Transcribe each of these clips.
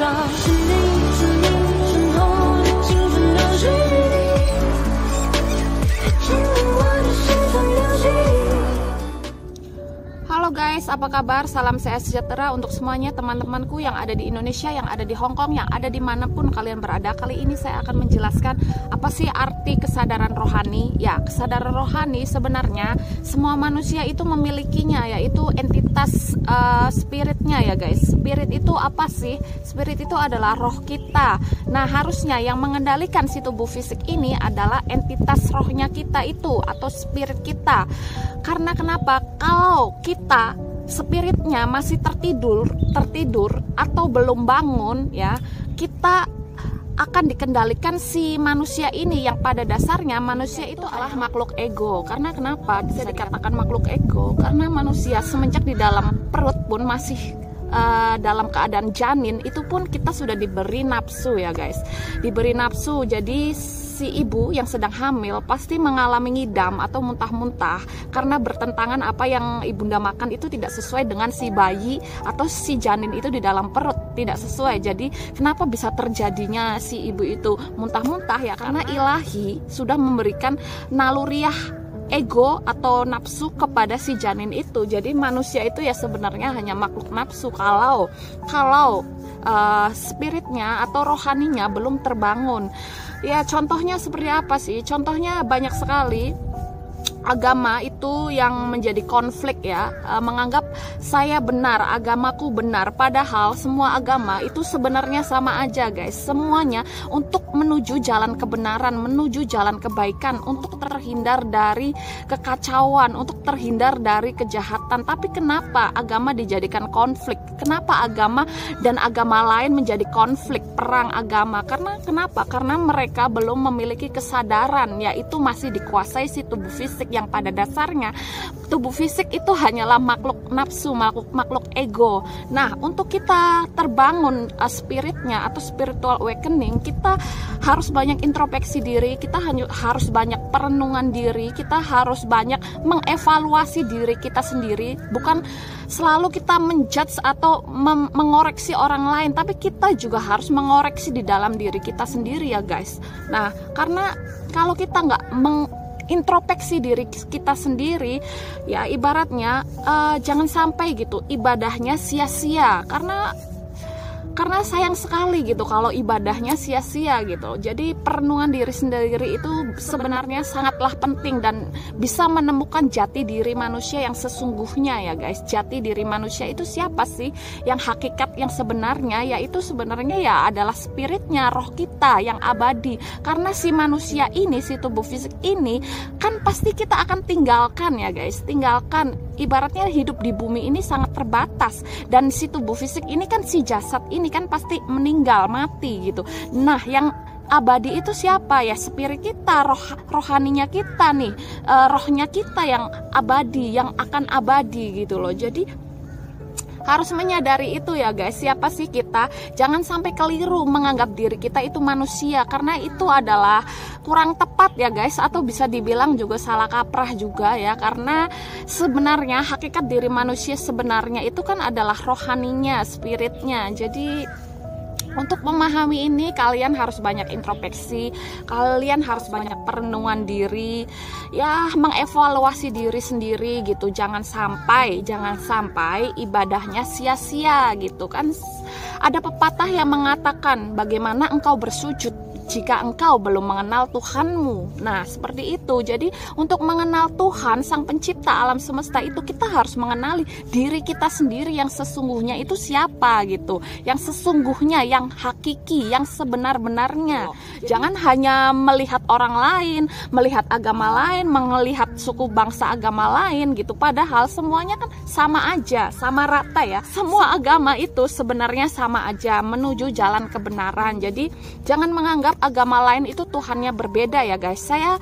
上，是你是你渗透了青春的水滴，证明我的心存留记。Halo guys, apa kabar? Salam sehat sejahtera untuk semuanya teman-temanku yang ada di Indonesia, yang ada di Hong Kong, yang ada dimanapun kalian berada. Kali ini saya akan menjelaskan apa sih arti kesadaran rohani. Ya, kesadaran rohani sebenarnya semua manusia itu memilikinya, yaitu entitas spiritnya ya guys. Spirit itu apa sih? Spirit itu adalah roh kita. Nah, harusnya yang mengendalikan si tubuh fisik ini adalah entitas rohnya kita itu, atau spirit kita. Karena kenapa? Kalau kita spiritnya masih tertidur atau belum bangun ya, kita akan dikendalikan si manusia ini, yang pada dasarnya manusia itu adalah makhluk ego. Karena kenapa bisa dikatakan makhluk ego? Karena manusia semenjak di dalam perut pun masih dalam keadaan janin, itu pun kita sudah diberi nafsu ya guys, diberi nafsu. Jadi si ibu yang sedang hamil pasti mengalami ngidam atau muntah-muntah karena bertentangan apa yang ibunda makan itu tidak sesuai dengan si bayi atau si janin itu di dalam perut, tidak sesuai. Jadi kenapa bisa terjadinya si ibu itu muntah-muntah ya? Karena ilahi sudah memberikan naluriah ego atau nafsu kepada si janin itu. Jadi manusia itu ya sebenarnya hanya makhluk nafsu kalau spiritnya atau rohaninya belum terbangun. Ya contohnya seperti apa sih? Contohnya banyak sekali. Agama itu yang menjadi konflik ya, menganggap saya benar, agamaku benar, padahal semua agama itu sebenarnya sama aja guys. Semuanya untuk menuju jalan kebenaran, menuju jalan kebaikan, untuk terhindar dari kekacauan, untuk terhindar dari kejahatan. Tapi kenapa agama dijadikan konflik? Kenapa agama dan agama lain menjadi konflik, perang agama? Karena kenapa? Karena mereka belum memiliki kesadaran, yaitu masih dikuasai si tubuh fisik, yang pada dasarnya tubuh fisik itu hanyalah makhluk nafsu, makhluk ego. Nah, untuk kita terbangun spiritnya atau spiritual awakening, kita harus banyak introspeksi diri, kita harus banyak perenungan diri, kita harus banyak mengevaluasi diri kita sendiri. Bukan selalu kita menjudge atau mengoreksi orang lain, tapi kita juga harus mengoreksi di dalam diri kita sendiri ya guys. Nah, karena kalau kita nggak introspeksi diri kita sendiri ya, ibaratnya jangan sampai gitu ibadahnya sia-sia, karena sayang sekali gitu kalau ibadahnya sia-sia gitu. Jadi perenungan diri sendiri itu sebenarnya sangatlah penting dan bisa menemukan jati diri manusia yang sesungguhnya ya guys. Jati diri manusia itu siapa sih? Yang hakikat yang sebenarnya, yaitu sebenarnya ya adalah spiritnya, roh kita yang abadi. Karena si manusia ini, si tubuh fisik ini kan pasti kita akan tinggalkan ya guys. Tinggalkan, ibaratnya hidup di bumi ini sangat terbatas, dan si tubuh fisik ini kan, si jasad ini kan pasti meninggal, mati gitu. Nah, yang abadi itu siapa ya? Spirit kita, rohaninya kita nih, rohnya kita yang abadi, yang akan abadi gitu loh. Jadi harus menyadari itu ya guys, siapa sih kita. Jangan sampai keliru menganggap diri kita itu manusia, karena itu adalah kurang tepat ya guys, atau bisa dibilang juga salah kaprah juga ya. Karena sebenarnya hakikat diri manusia sebenarnya itu kan adalah rohaninya, spiritnya. Jadi untuk memahami ini kalian harus banyak introspeksi, kalian harus banyak perenungan diri, ya mengevaluasi diri sendiri gitu. Jangan sampai ibadahnya sia-sia gitu kan. Ada pepatah yang mengatakan, bagaimana engkau bersujud jika engkau belum mengenal Tuhanmu. Nah, seperti itu. Jadi untuk mengenal Tuhan, Sang Pencipta alam semesta itu, kita harus mengenali diri kita sendiri yang sesungguhnya itu siapa gitu. Yang sesungguhnya, yang hakiki, yang sebenar-benarnya. Jangan hanya melihat orang lain, melihat agama lain, melihat suku bangsa agama lain gitu. Padahal semuanya kan sama aja, sama rata ya. Semua agama itu sebenarnya sama aja, menuju jalan kebenaran. Jadi jangan menganggap agama lain itu Tuhannya berbeda ya guys. Saya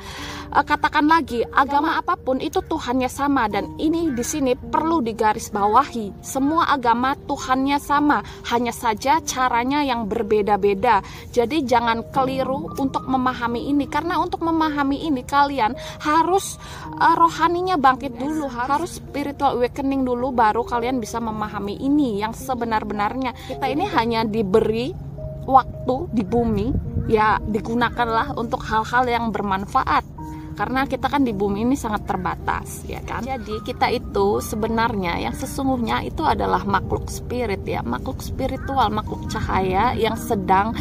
katakan lagi, agama apapun itu Tuhannya sama, dan ini di sini perlu digarisbawahi. Semua agama Tuhannya sama, hanya saja caranya yang berbeda-beda. Jadi jangan keliru untuk memahami ini, karena untuk memahami ini kalian harus rohaninya bangkit dulu, harus spiritual awakening dulu, baru kalian bisa memahami ini yang sebenar-benarnya. Kita ini hanya diberi waktu di bumi, ya digunakanlah untuk hal-hal yang bermanfaat. Karena kita kan di bumi ini sangat terbatas, ya kan? Jadi kita itu sebenarnya yang sesungguhnya itu adalah makhluk spirit ya, makhluk spiritual, makhluk cahaya yang sedang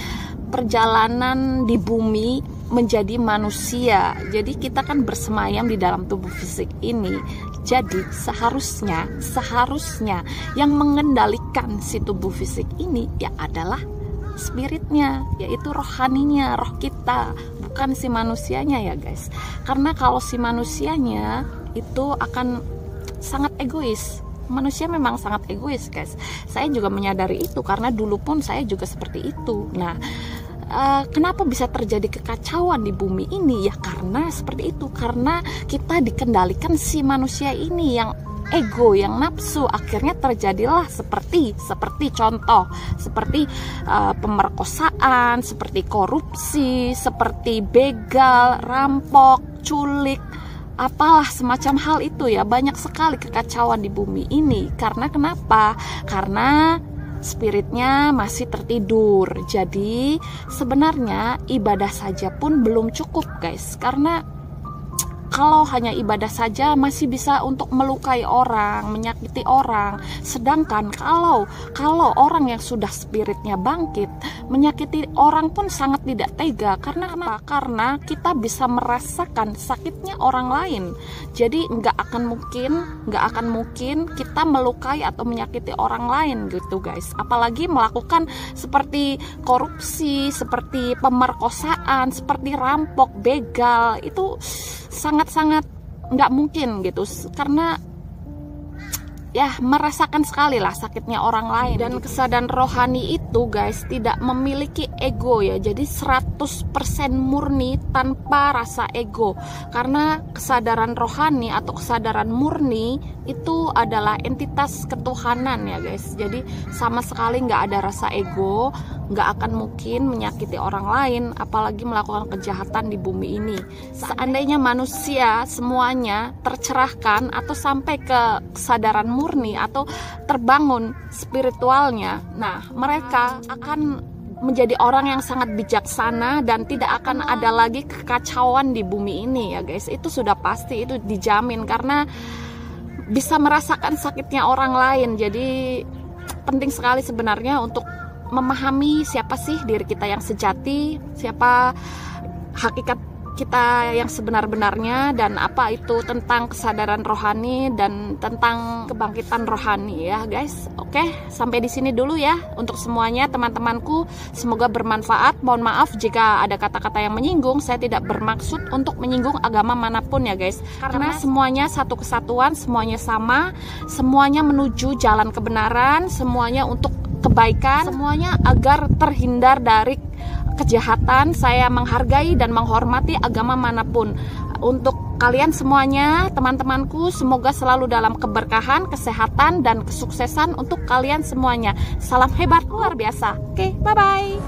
perjalanan di bumi menjadi manusia. Jadi kita kan bersemayam di dalam tubuh fisik ini. Jadi seharusnya yang mengendalikan si tubuh fisik ini ya adalah spiritnya, yaitu rohaninya, roh kita, bukan si manusianya ya guys. Karena kalau si manusianya itu akan sangat egois. Manusia memang sangat egois guys. Saya juga menyadari itu karena dulu pun saya juga seperti itu. Nah, kenapa bisa terjadi kekacauan di bumi ini? Ya karena seperti itu, karena kita dikendalikan si manusia ini yang ego, yang nafsu. Akhirnya terjadilah seperti contoh seperti pemerkosaan, seperti korupsi, seperti begal, rampok, culik, apalah semacam hal itu ya. Banyak sekali kekacauan di bumi ini. Karena kenapa? Karena spiritnya masih tertidur. Jadi sebenarnya ibadah saja pun belum cukup guys, karena kalau hanya ibadah saja masih bisa untuk melukai orang, menyakiti orang. Sedangkan kalau orang yang sudah spiritnya bangkit, menyakiti orang pun sangat tidak tega. Karena apa? Karena kita bisa merasakan sakitnya orang lain. Jadi nggak akan mungkin kita melukai atau menyakiti orang lain gitu guys. Apalagi melakukan seperti korupsi, seperti pemerkosaan, seperti rampok, begal, itu sangat-sangat nggak mungkin gitu, karena ya merasakan sekali lah sakitnya orang lain. Dan kesadaran rohani itu guys tidak memiliki ego ya, jadi 100% murni tanpa rasa ego. Karena kesadaran rohani atau kesadaran murni itu adalah entitas ketuhanan ya guys. Jadi sama sekali nggak ada rasa ego, nggak akan mungkin menyakiti orang lain, apalagi melakukan kejahatan di bumi ini. Seandainya manusia semuanya tercerahkan atau sampai ke kesadaran murni atau terbangun spiritualnya, nah mereka akan menjadi orang yang sangat bijaksana dan tidak akan ada lagi kekacauan di bumi ini ya guys. Itu sudah pasti, itu dijamin, karena bisa merasakan sakitnya orang lain. Jadi penting sekali sebenarnya untuk memahami siapa sih diri kita yang sejati, siapa hakikat kita yang sebenar-benarnya, dan apa itu tentang kesadaran rohani dan tentang kebangkitan rohani ya guys. Oke, sampai di sini dulu ya untuk semuanya teman-temanku. Semoga bermanfaat. Mohon maaf jika ada kata-kata yang menyinggung. Saya tidak bermaksud untuk menyinggung agama manapun ya guys. Karena semuanya satu kesatuan, semuanya sama, semuanya menuju jalan kebenaran, semuanya untuk kebaikan, semuanya agar terhindar dari kejahatan. Saya menghargai dan menghormati agama manapun. Untuk kalian semuanya, teman-temanku, semoga selalu dalam keberkahan, kesehatan, dan kesuksesan untuk kalian semuanya. Salam hebat luar biasa. Oke, bye-bye.